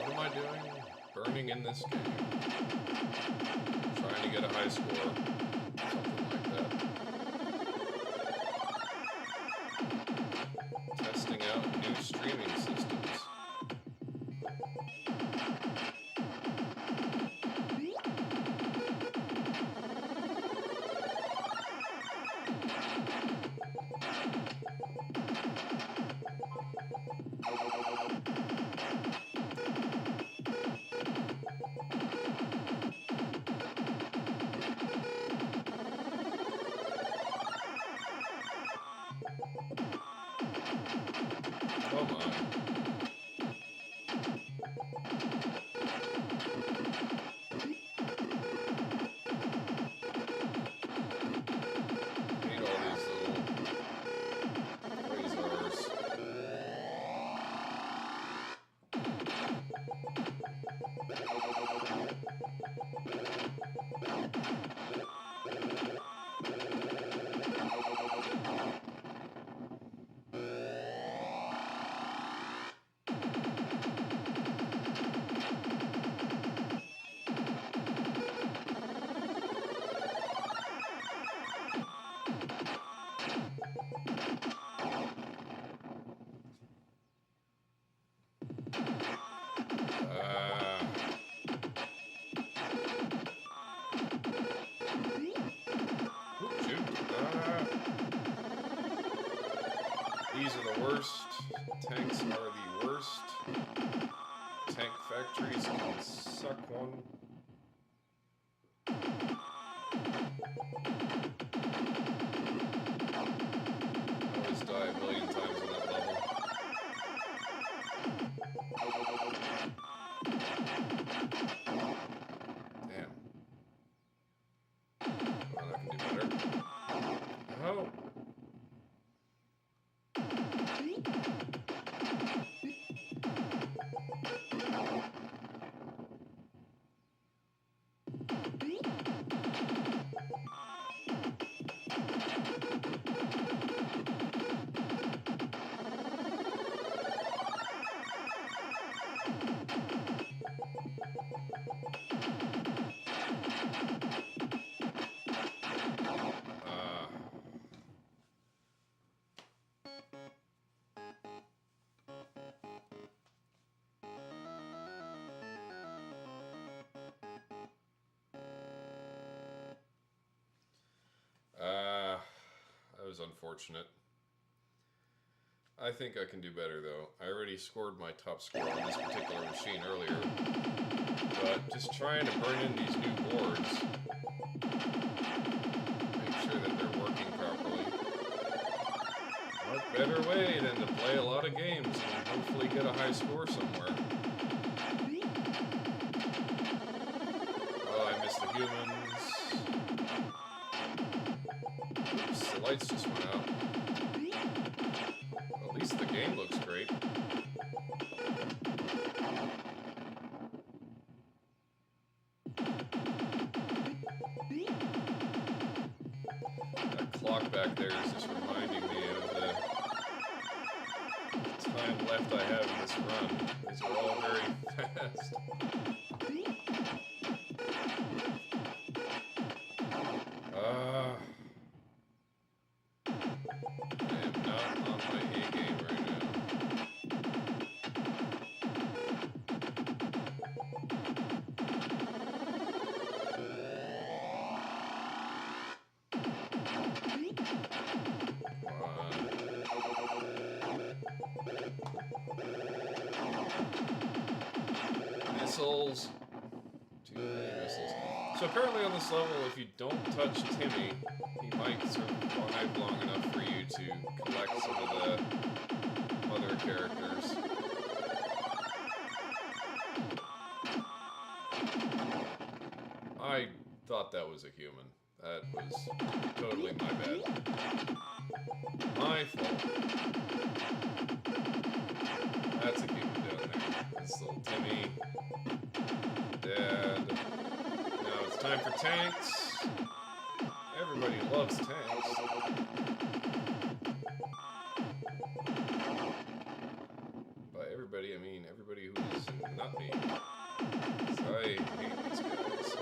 What am I doing? Burning in this game. Trying to get a high score. Something like that. Testing out new streaming systems. Come on. Hate all these little quasars. These are the worst. Tanks are the worst. Tank factories can suck one. I always die a million times on that level. Damn. Well, I can do better. Oh. That was unfortunate. I think I can do better though. I already scored my top score on this particular machine earlier. But just trying to burn in these new boards. Make sure that they're working properly. What better way than to play a lot of games and hopefully get a high score somewhere. Oh, I missed the humans. Oops, the lights just went out. Well, at least nice. The game looks great. That clock back there is just reminding me of the time left I have in this run. These are all very fast. I am not on my A game right now. Missiles. Too many missiles. So apparently on this level, if you don't touch Timmy, he might survive long enough for you to collect some of the other characters. I thought that was a human. That was totally my bad. My fault. That's a human down there. That's little Timmy. Dad. Now it's time for tanks. Everybody loves tanks. By everybody, I mean everybody who is not me. 'Cause I hate these guys.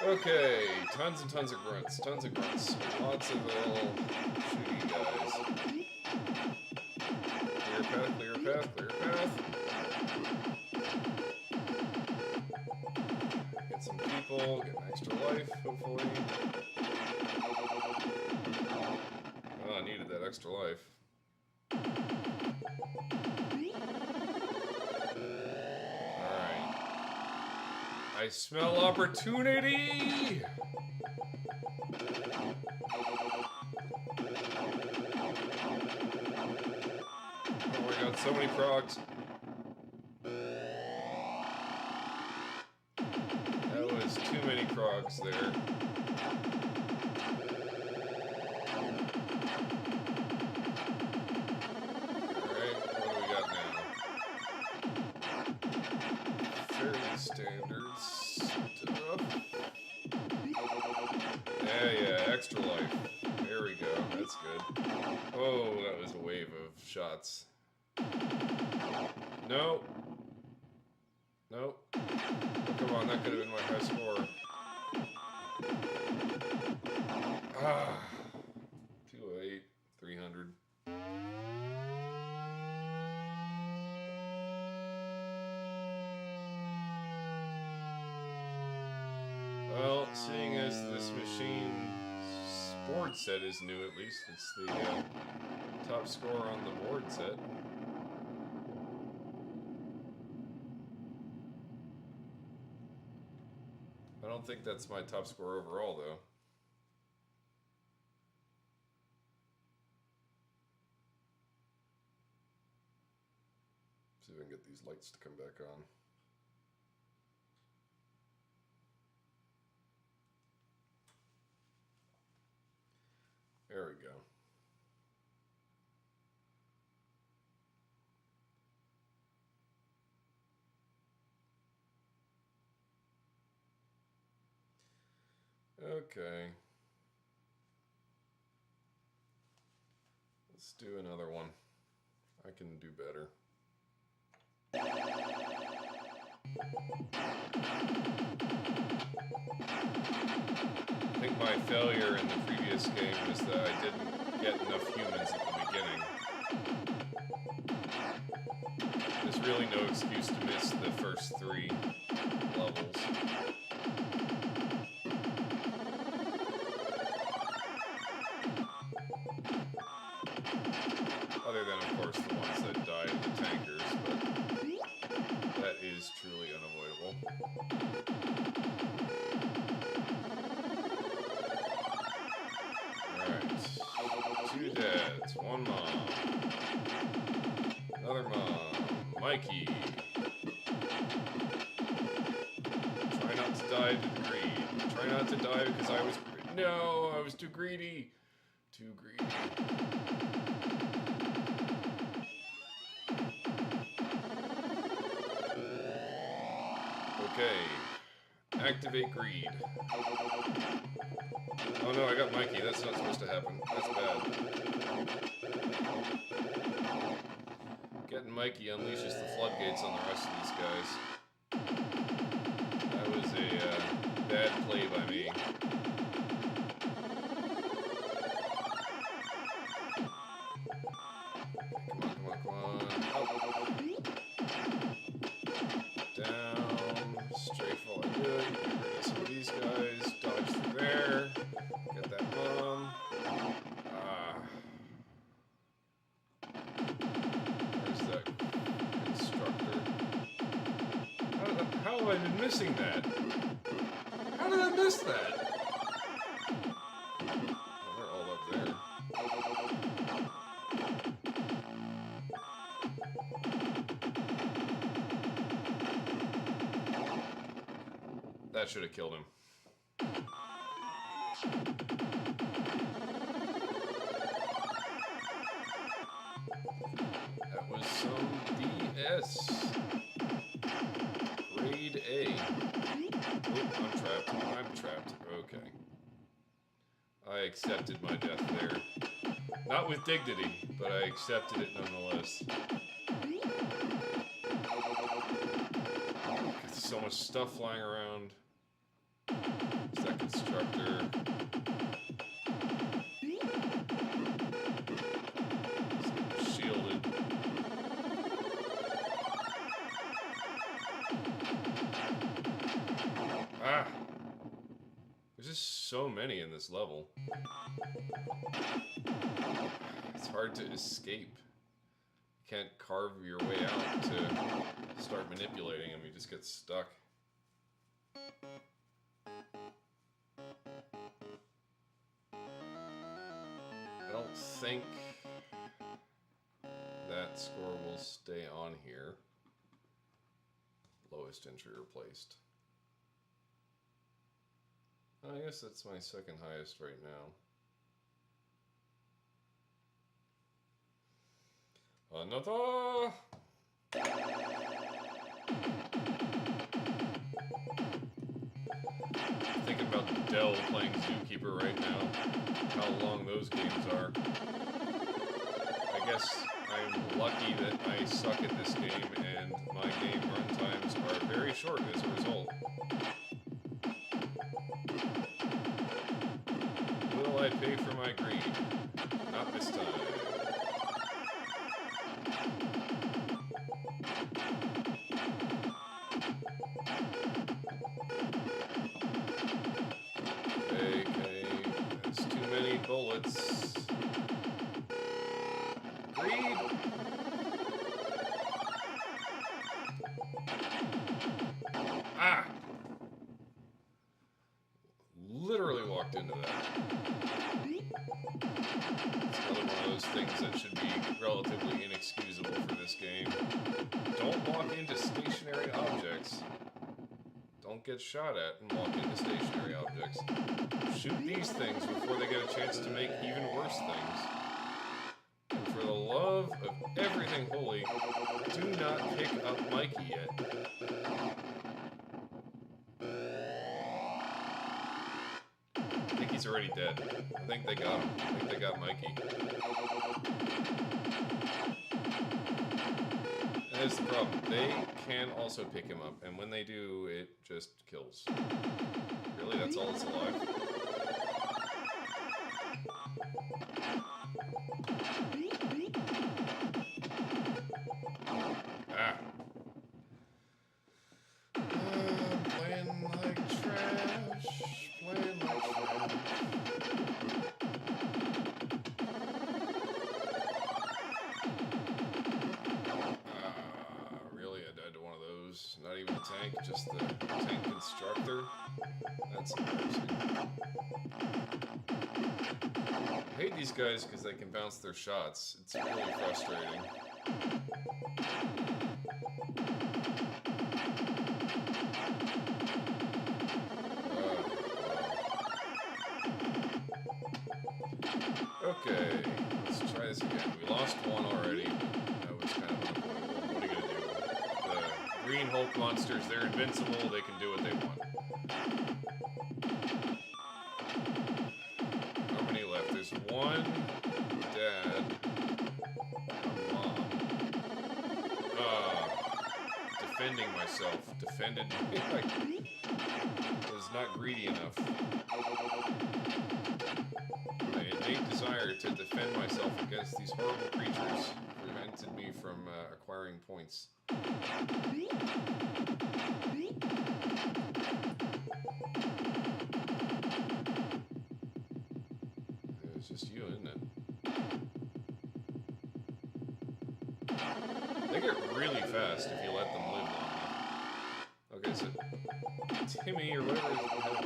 Okay, tons and tons of grunts, lots of little shooty guys. Clear path, clear path, clear path. Get some people, get an extra life, hopefully. Oh, I needed that extra life. I smell opportunity! Oh my god, so many frogs. That was too many frogs there. Alright, what do we got now? Fairly standards. Yeah, extra life. There we go. That's good. Oh, that was a wave of shots. No. Nope. Oh, come on, that could have been my high score. Ah. 208, 300. Well, seeing as this machine's board set is new, at least, it's the top score on the board set. I don't think that's my top score overall, though. See if I can get these lights to come back on. There we go. Okay. Let's do another one. I can do better. I think my failure in the previous game was that I didn't get enough humans at the beginning. There's really no excuse to miss the first 3 levels. Other than, of course, the ones that die to the tankers, but that is truly unavoidable. That's one mom. Another mom. Mikey. Try not to die to the greed. Try not to die because I was... No, I was too greedy. Too greedy. Okay. Activate greed. Oh no, I got Mikey. That's not supposed to happen. That's bad. Getting Mikey unleashes the floodgates on the rest of these guys. That was a bad play by me. Come on. Up. Down. Straight forward. Good. Get rid of some of these guys. Dodge through there. Get that bomb. Where's that constructor? How have I been missing that? How did I miss that? Oh, they're all up there. That should have killed him. That was some DS. Grade A. Oh, I'm trapped. Okay. I accepted my death there. Not with dignity, but I accepted it nonetheless. There's so much stuff flying around. There's that constructor. Shielded. Ah! There's just so many in this level. It's hard to escape. You can't carve your way out to start manipulating them. You just get stuck. I don't think that score will stay on here. Lowest entry replaced. I guess that's my second highest right now. Another! Thinking about Dell playing Zookeeper right now. How long those games are. I guess I'm lucky that I suck at this game and my game run times are very short as a result. Will I pay for my greed? Not this time. Okay, there's too many bullets. Greed! Ah! Literally walked into that. It's another one of those things that should be relatively inexcusable for this game. Don't walk into stationary objects. Don't get shot at and walk into stationary objects. Shoot these things before they get a chance to make even worse things. And for the love of everything holy, do not pick up Mikey yet. I think he's already dead. I think they got him. I think they got Mikey. And here's the problem. They can also pick him up, and when they do, it just kills. Really? That's all that's alive? Ah. Playing like trash. Playing like trash. Really? I died to one of those. Not even a tank, just the tank constructor. That's embarrassing. I hate these guys because they can bounce their shots. It's really frustrating. Okay, let's try this again. We lost one already, but that was kind of unavoidable. What are you gonna do? The green Hulk monsters, they're invincible, they can do what they want. How many left? There's one, Dad, Mom. Defending myself. Defended me. Like, was not greedy enough. My innate desire to defend myself against these horrible creatures prevented me from acquiring points. It's just you, isn't it? They get really fast if you let them live long enough. Okay, so Timmy, or whatever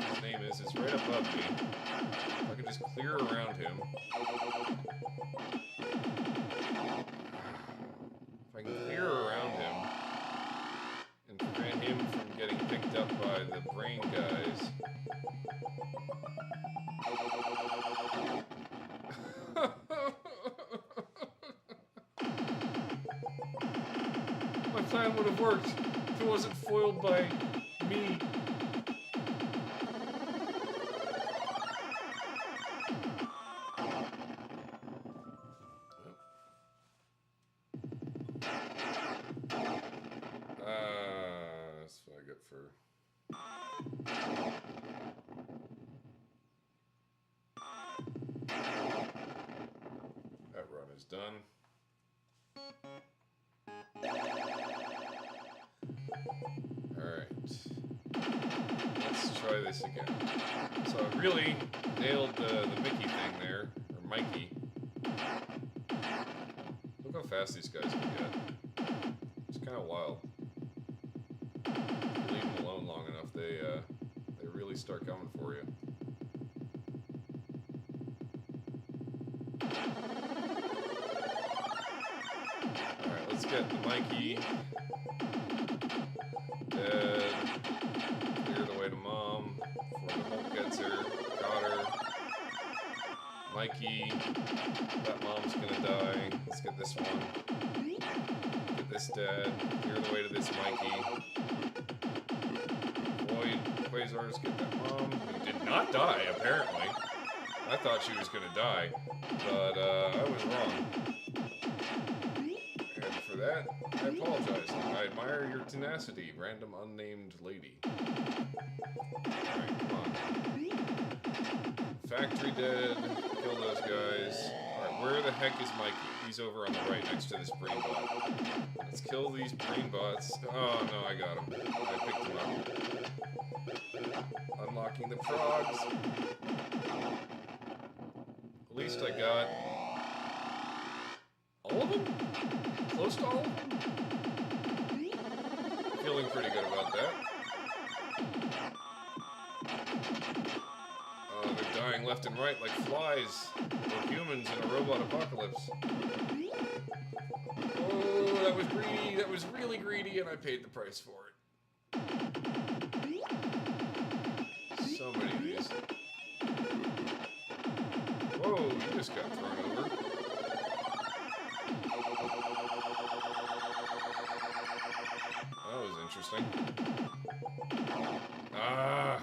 his name is right above me. If I can just clear around him. If I can clear around him and prevent him from getting picked up by the brain guys. My plan would have worked if it wasn't foiled by me. That's what I get for... That run is done. Alright. Let's try this again. So I really nailed the Mickey thing there. Or Mikey. Look how fast these guys can get. It's kind of wild. If you leave them alone long enough, they really start coming for you. Alright, let's get the Mikey. Dead. Clear the way to Mom before the Hulk gets her. Got her. Mikey. That Mom's gonna die. Let's get this one. Get this dead. Clear the way to this Mikey. Void Quasars, get that Mom. Who did not die, apparently. I thought she was gonna die, but I was wrong. And for that, I apologize. I admire your tenacity, random unnamed lady. Alright, come on. Factory dead. Kill those guys. Alright, where the heck is Mikey? He's over on the right next to this brain bot. Let's kill these brain bots. Oh no, I got him. I picked him up. Unlocking the frogs. At least I got all of them? Close to all of them? Feeling pretty good about that. Oh, they're dying left and right like flies or humans in a robot apocalypse. Oh, that was greedy. That was really greedy, and I paid the price for it. So many of these. Whoa, you just got thrown over. That was interesting. Ah!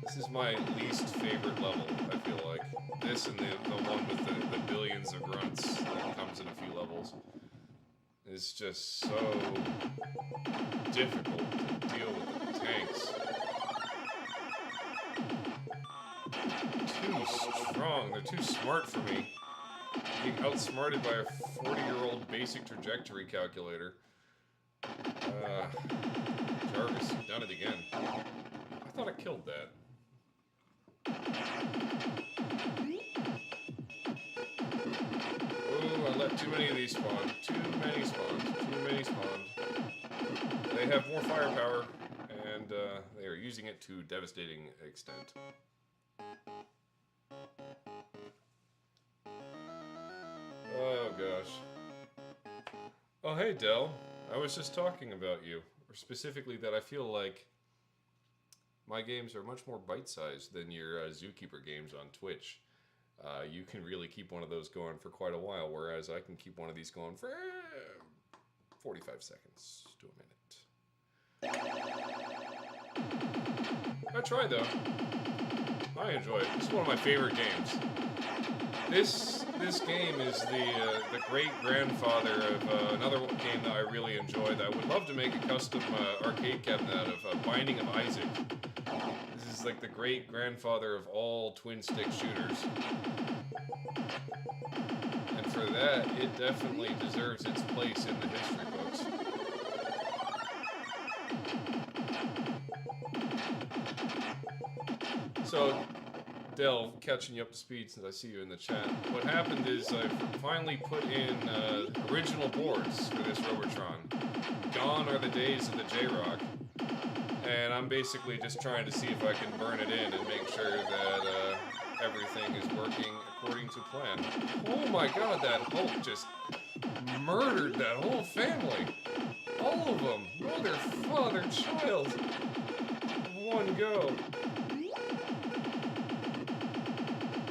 This is my least favorite level, I feel like. This and the one with the billions of grunts that comes in a few levels is just so difficult to deal with the tanks. Too strong. They're too smart for me. Being outsmarted by a 40-year-old basic trajectory calculator. Jarvis, you've done it again. I thought I killed that. Oh, I let too many of these spawn. Too many spawns. Too many spawns. They have more firepower, and they are using it to devastating extent. Oh gosh. Oh hey Dell, I was just talking about you, or specifically that I feel like my games are much more bite-sized than your Zookeeper games on Twitch. You can really keep one of those going for quite a while, whereas I can keep one of these going for 45 seconds to a minute. I tried though. I enjoy it. It's one of my favorite games. This game is the great grandfather of another game that I really enjoy. That I would love to make a custom arcade cabinet out of, Binding of Isaac. This is like the great grandfather of all twin stick shooters. And for that, it definitely deserves its place in the history books. So, Dell, catching you up to speed since I see you in the chat. What happened is I finally put in original boards for this Robotron. Gone are the days of the J-Rock. And I'm basically just trying to see if I can burn it in and make sure that everything is working according to plan. Oh my god, that Hulk just murdered that whole family. All of them. Mother, father, child. One go.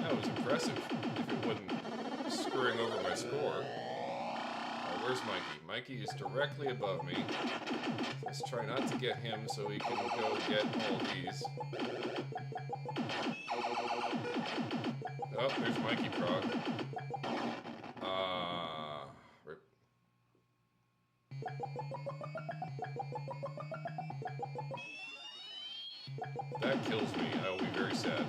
That was impressive, if it wasn't screwing over my score. Where's Mikey? Mikey is directly above me. Let's try not to get him so he can go get all these. Oh, there's Mikey Prog. Rip. If that kills me, I will be very sad.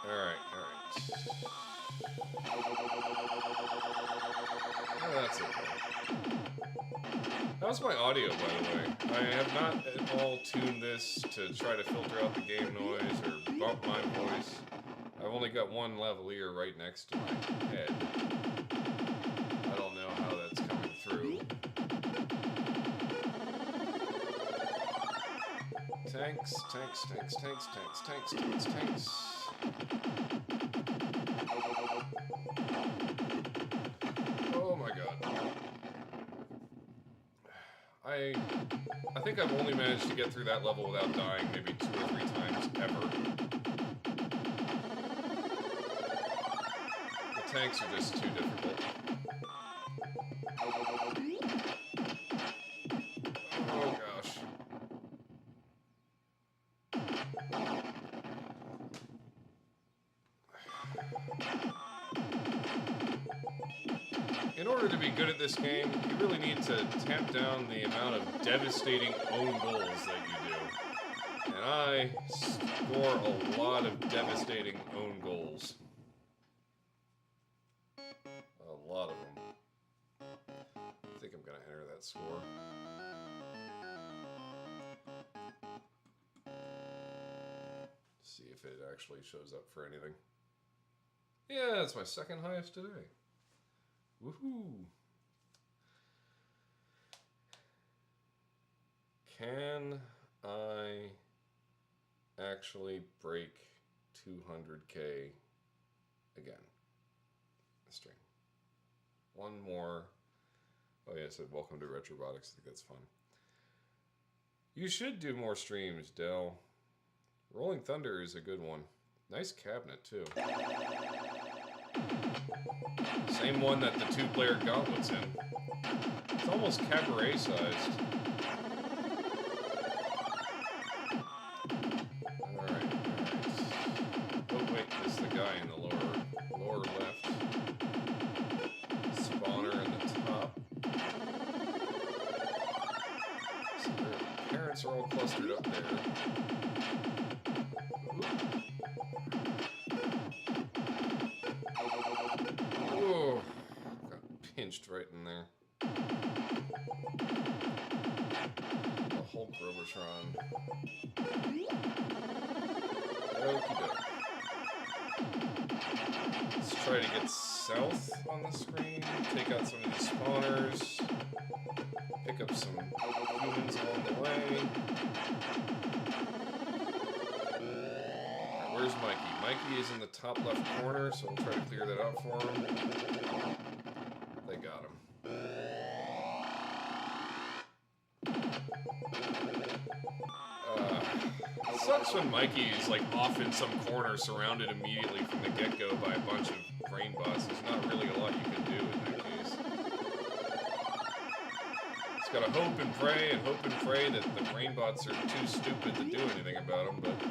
Alright. Oh, that's okay. How's my audio, by the way? I have not at all tuned this to try to filter out the game noise or bump my voice. I've only got one lavalier right next to my head. I don't know how that's coming through. Tanks. Oh my god. I think I've only managed to get through that level without dying maybe 2 or 3 times ever. The tanks are just too difficult. Oh gosh. In order to be good at this game, you really need to tamp down the amount of devastating own goals that you do. And I score a lot of devastating own goals. A lot of them. I think I'm going to enter that score. See if it actually shows up for anything. Yeah, it's my second highest today. Woohoo! Can I actually break 200K again? A stream. One more. Oh yeah, it said welcome to Retrobotics. I think that's fun. You should do more streams, Dell. Rolling Thunder is a good one. Nice cabinet too. Same one that the 2-player Gauntlet's in. It's almost cabaret sized. Alright. Oh wait, there's the guy in the lower left. Spawner in the top. So their parents are all clustered up there. Oh, got pinched right in there. The Hulk Robotron. Okie doke. Let's try to get south on the screen, take out some of these spawners, pick up some humans along the way. Where's Mikey? Mikey is in the top left corner, so we'll try to clear that out for him. They got him. It sucks when Mikey is like off in some corner, surrounded immediately from the get-go by a bunch of brain bots. There's not really a lot you can do in that case. It's gotta hope and pray that the brain bots are too stupid to do anything about them, but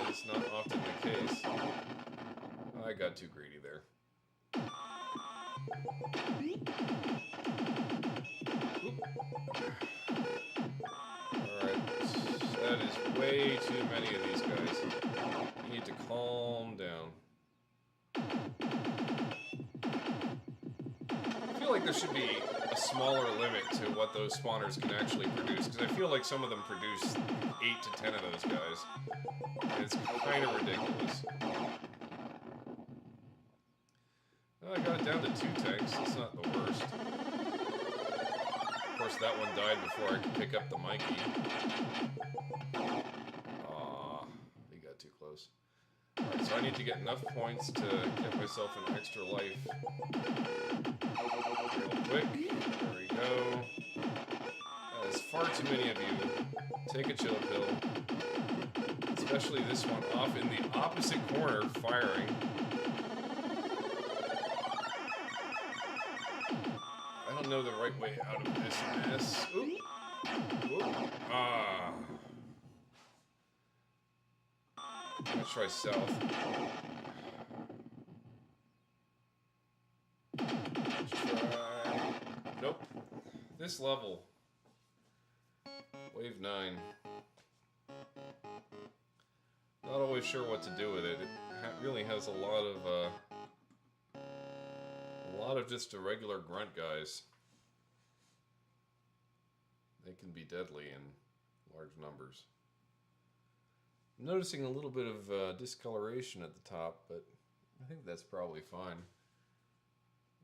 it's not often the case. I got too greedy there. Alright, that is way too many of these guys. You need to calm down. I feel like there should be a smaller limit to what those spawners can actually produce, because I feel like some of them produce 8 to 10 of those guys. And it's kind of ridiculous. Well, I got it down to 2 tanks. That's not the worst. Of course, that one died before I could pick up the Mikey. Aw, he got too close. Alright, so I need to get enough points to get myself an extra life. Real quick. There we go. There's far too many of you. Take a chill pill. Especially this one off in the opposite corner, firing. I don't know the right way out of this mess. Oop. Oop. Ah. Let's try south. Let's try... Nope. This level. Wave 9. Not always sure what to do with it. It really has a lot of just irregular grunt guys. They can be deadly in large numbers. I'm noticing a little bit of discoloration at the top, but I think that's probably fine.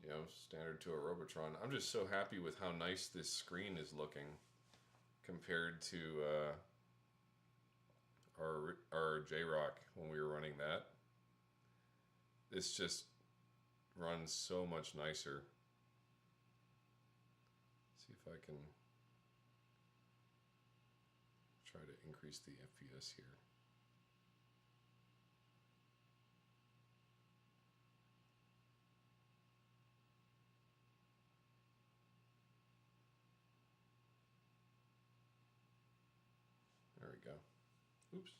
You know, standard to a Robotron. I'm just so happy with how nice this screen is looking compared to our J-Rock when we were running that. This just runs so much nicer. See if I can try to increase the FPS here. There we go. Oops.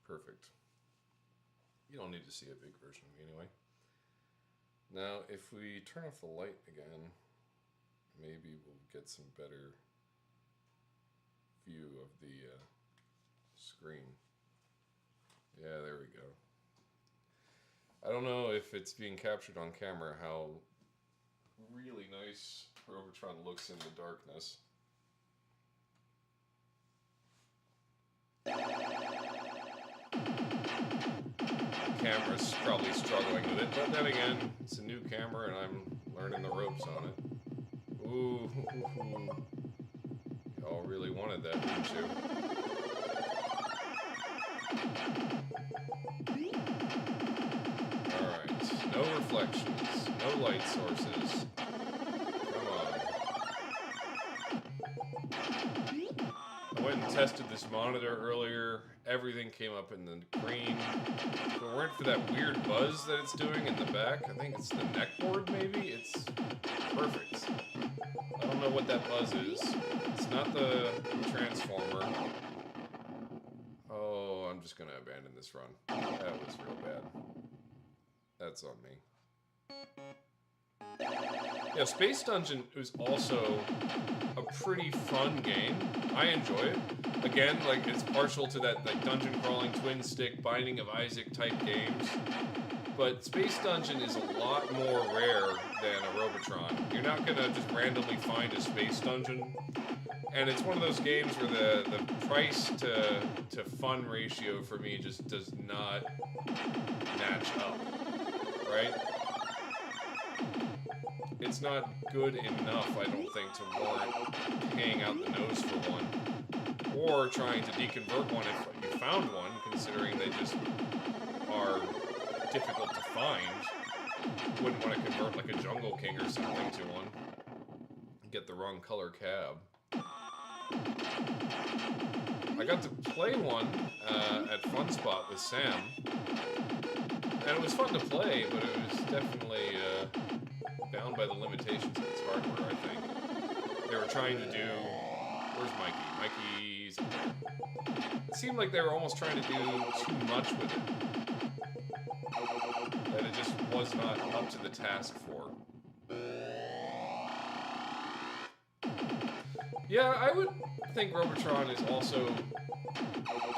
Perfect. You don't need to see a big version of me anyway. Now, if we turn off the light again, maybe we'll get some better view of the screen. Yeah, there we go. I don't know if it's being captured on camera how really nice Robotron looks in the darkness. Camera's probably struggling with it, but then again, it's a new camera and I'm learning the ropes on it. Ooh, y'all really wanted that, didn't you? Alright, no reflections, no light sources. Come on. I went and tested this monitor earlier. Everything came up in the green. If it weren't for that weird buzz that it's doing in the back, I think it's the neck board maybe, it's perfect. I don't know what that buzz is. It's not the transformer. Oh, I'm just gonna abandon this run. That was real bad. That's on me. Yeah, Space Dungeon is also a pretty fun game. I enjoy it. Again, like, it's partial to that like dungeon crawling, twin stick, Binding of Isaac type games. But Space Dungeon is a lot more rare than a Robotron. You're not gonna just randomly find a Space Dungeon. And it's one of those games where the price to fun ratio for me just does not match up. Right? it's not good enough, I don't think, to warrant hanging out the nose for one. Or trying to deconvert one if you found one, considering they just are difficult to find. Wouldn't want to convert like a Jungle King or something to one. Get the wrong color cab. I got to play one at Fun Spot with Sam. And it was fun to play, but it was definitely bound by the limitations of its hardware, I think. They were trying to do... Where's Mikey? Mikey's... It seemed like they were almost trying to do too much with it. That it just was not up to the task for. Yeah, I would think Robotron is also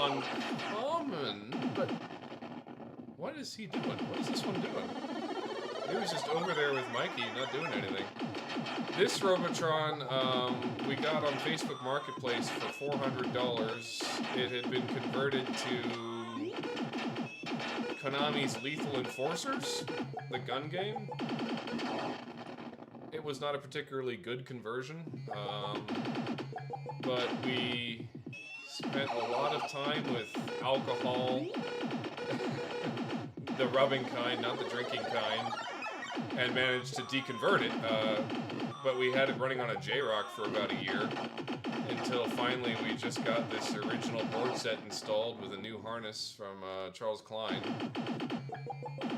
uncommon, but what is he doing? What is this one doing? He was just over there with Mikey, not doing anything. This Robotron, we got on Facebook Marketplace for $400. It had been converted to Konami's Lethal Enforcers, the gun game. It was not a particularly good conversion, but we spent a lot of time with alcohol, the rubbing kind, not the drinking kind, and managed to deconvert it. But we had it running on a J-Rock for about a year, until finally we just got this original board set installed with a new harness from Charles Klein,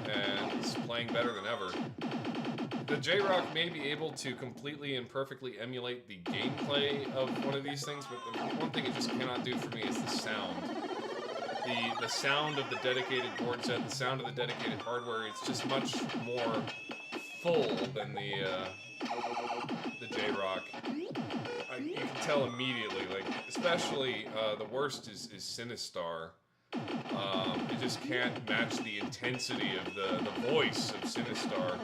and it's playing better than ever. The J-Rock may be able to completely and perfectly emulate the gameplay of one of these things, but the one thing it just cannot do for me is the sound. The sound of the dedicated board set, the sound of the dedicated hardware, it's just much more full than the J-Rock. You can tell immediately, like, especially the worst is Sinistar. It just can't match the intensity of the voice of Sinistar.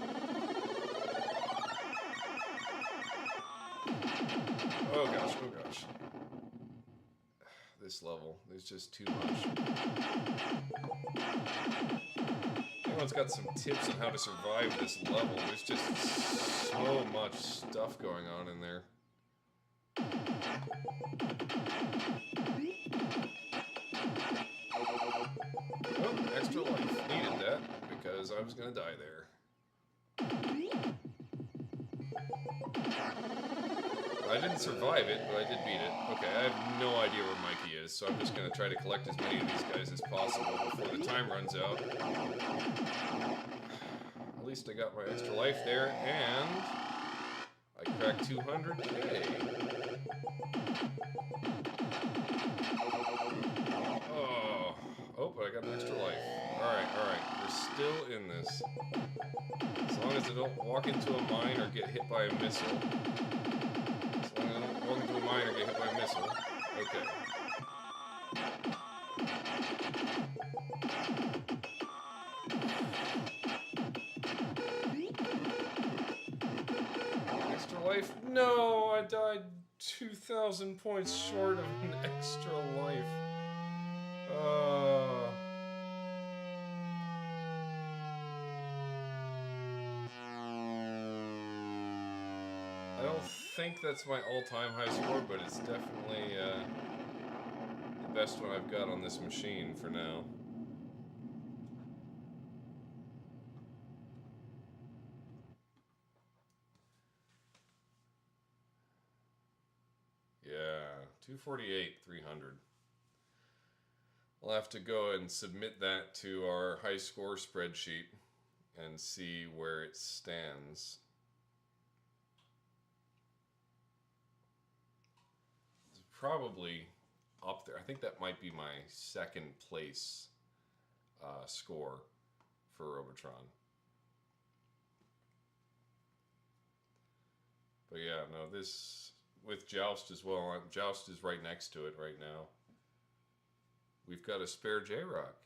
Oh gosh, oh gosh. This level, there's just too much. Everyone's got some tips on how to survive this level. There's just so much stuff going on in there. Oh, extra life. Needed that, because I was gonna die there. I didn't survive it, but I did beat it. Okay, I have no idea where Mikey is, so I'm just going to try to collect as many of these guys as possible before the time runs out. At least I got my extra life there, and I cracked 200K. Oh, but I got an extra life. Alright, we're still in this. As long as I don't walk into a mine or get hit by a missile. Walk into a mine or get hit by a missile. Okay. Extra life? No, I died 2,000 points short of an extra life. I don't think that's my all-time high score, but it's definitely the best one I've got on this machine for now. Yeah, 248, 300. I'll have to go and submit that to our high score spreadsheet and see where it stands. It's probably up there. I think that might be my second place score for Robotron. But yeah, no, this with Joust as well. Joust is right next to it right now. We've got a spare J-Rock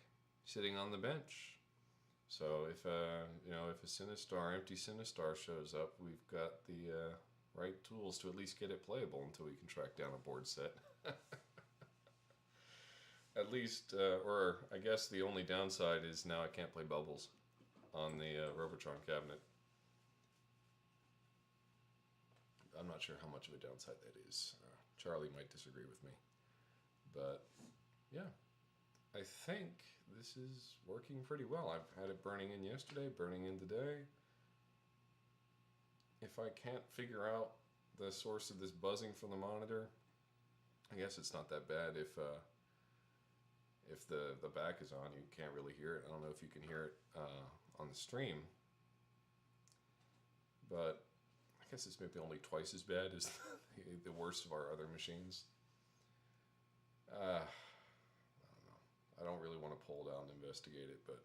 sitting on the bench. So if if a Sinistar, empty Sinistar shows up, we've got the right tools to at least get it playable until we can track down a board set. At least, or I guess the only downside is now I can't play Bubbles on the Robotron cabinet. I'm not sure how much of a downside that is. Charlie might disagree with me. But, yeah. I think this is working pretty well. I've had it burning in yesterday, burning in today. If I can't figure out the source of this buzzing from the monitor, I guess it's not that bad. If the back is on, you can't really hear it. I don't know if you can hear it on the stream, but I guess it's maybe only twice as bad as the worst of our other machines. I don't know. I don't really want to pull it out and investigate it, but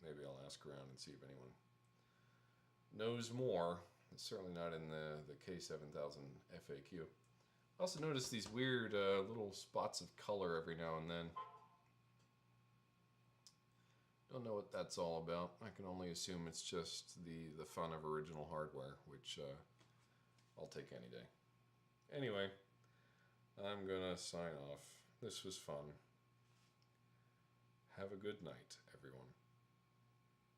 maybe I'll ask around and see if anyone knows more. It's certainly not in the K7000 FAQ. I also notice these weird little spots of color every now and then. Don't know what that's all about. I can only assume it's just the fun of original hardware, which I'll take any day. Anyway, I'm gonna sign off. This was fun. Have a good night, everyone.